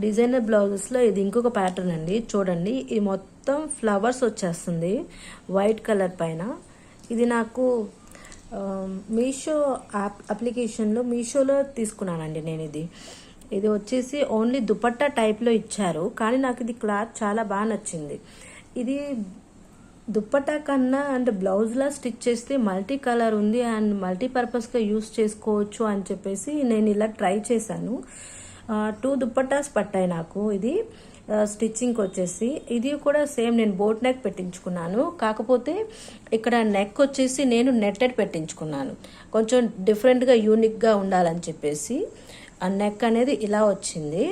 Designer బ్లౌజెస్లో ఇది ఇంకొక pattern అండి. చూడండి, ఇది మొత్తం ఫ్లవర్స్ వచ్చేస్తుంది వైట్ కలర్ పైన. ఇది నాకు మీషో అప్లికేషన్లో మీషోలో తీసుకున్నానండి నేను. ఇది వచ్చేసి ఓన్లీ దుపట్టా టైప్లో ఇచ్చారు, కానీ నాకు ఇది క్లాత్ చాలా బాగా నచ్చింది. ఇది దుప్పట్టా కన్నా అండ్ బ్లౌజ్లా స్టిచ్ చేస్తే మల్టీ కలర్ ఉంది అండ్ మల్టీపర్పస్గా యూస్ చేసుకోవచ్చు అని చెప్పేసి నేను ఇలా ట్రై చేశాను. 2 దుప్పట్టాస్ పట్టాయి నాకు ఇది స్టిచ్చింగ్కి వచ్చేసి. ఇది కూడా సేమ్ నేను బోట్ నెక్ పెట్టించుకున్నాను, కాకపోతే ఇక్కడ నెక్ వచ్చేసి నేను నెట్టెడ్ పెట్టించుకున్నాను. కొంచెం డిఫరెంట్గా యూనిక్గా ఉండాలని చెప్పేసి ఆ నెక్ అనేది ఇలా వచ్చింది.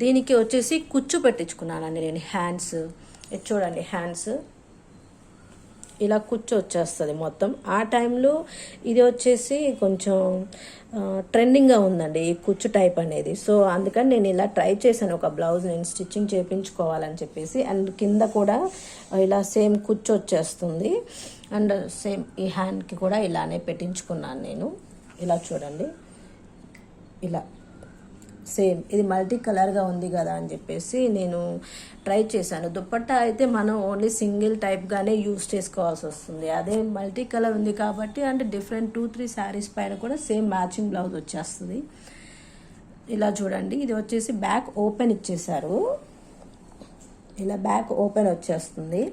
దీనికి వచ్చేసి కుచ్చు పెట్టించుకున్నానండి నేను. హ్యాండ్స్ చూడండి, హ్యాండ్స్ ఇలా కుచ్చు వచ్చేస్తుంది మొత్తం. ఆ టైంలో ఇది వచ్చేసి కొంచెం ట్రెండింగ్గా ఉందండి ఈ కుచ్చు టైప్ అనేది. సో అందుకని నేను ఇలా ట్రై చేశాను ఒక బ్లౌజ్ నేను స్టిచ్చింగ్ చేయించుకోవాలని చెప్పేసి. అండ్ కింద కూడా ఇలా సేమ్ కుచ్చు వచ్చేస్తుంది. అండ్ సేమ్ ఈ హ్యాండ్కి కూడా ఇలానే పెట్టించుకున్నాను నేను. ఇలా చూడండి, ఇలా సేమ్ ఇది మల్టీ కలర్గా ఉంది కదా అని చెప్పేసి నేను ట్రై చేశాను. దుప్పట్టా అయితే మనం ఓన్లీ సింగిల్ టైప్గానే యూస్ చేసుకోవాల్సి వస్తుంది. అదే మల్టీ కలర్ ఉంది కాబట్టి అంటే డిఫరెంట్ 2-3 శారీస్ పైన కూడా సేమ్ మ్యాచింగ్ బ్లౌజ్ వచ్చేస్తుంది. ఇలా చూడండి, ఇది వచ్చేసి బ్యాక్ ఓపెన్ ఇచ్చేసారు. ఇలా బ్యాక్ ఓపెన్ వచ్చేస్తుంది.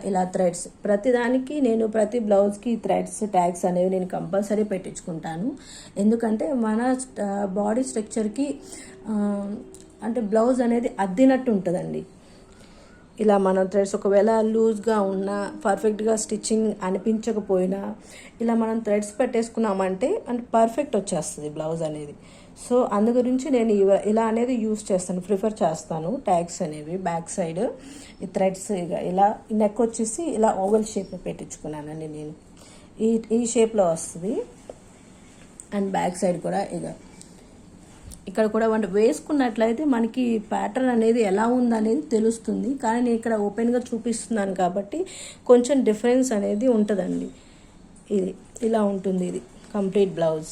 ఇలా థ్రెడ్స్ ప్రతిదానికి నేను ప్రతి బ్లౌజ్కి థ్రెడ్స్ ట్యాగ్స్ అనేవి నేను కంపల్సరీ పెట్టించుకుంటాను. ఎందుకంటే మన బాడీ స్ట్రక్చర్కి అంటే బ్లౌజ్ అనేది అద్దినట్టు ఉంటుందండి. ఇలా మనం థ్రెడ్స్ ఒకవేళ లూజ్గా ఉన్నా పర్ఫెక్ట్గా స్టిచ్చింగ్ అనిపించకపోయినా ఇలా మనం థ్రెడ్స్ పెట్టేసుకున్నామంటే అంటే పర్ఫెక్ట్ వచ్చేస్తుంది బ్లౌజ్ అనేది. సో అందు గురించి నేను ఇలా అనేది యూస్ చేస్తాను, ప్రిఫర్ చేస్తాను. ట్యాగ్స్ అనేవి బ్యాక్ సైడ్ ఈ థ్రెడ్స్ ఇలా నెక్ వచ్చేసి ఇలా ఓవెల్ షేప్లో పెట్టించుకున్నానండి నేను. ఈ షేప్లో వస్తుంది. అండ్ బ్యాక్ సైడ్ కూడా ఇక్కడ కూడా వేసుకున్నట్లయితే మనకి ప్యాటర్న్ అనేది ఎలా ఉందనేది తెలుస్తుంది. కానీ నేను ఇక్కడ ఓపెన్గా చూపిస్తున్నాను కాబట్టి కొంచెం డిఫరెన్స్ అనేది ఉంటుందండి. ఇది ఇలా ఉంటుంది ఇది కంప్లీట్ బ్లౌజ్.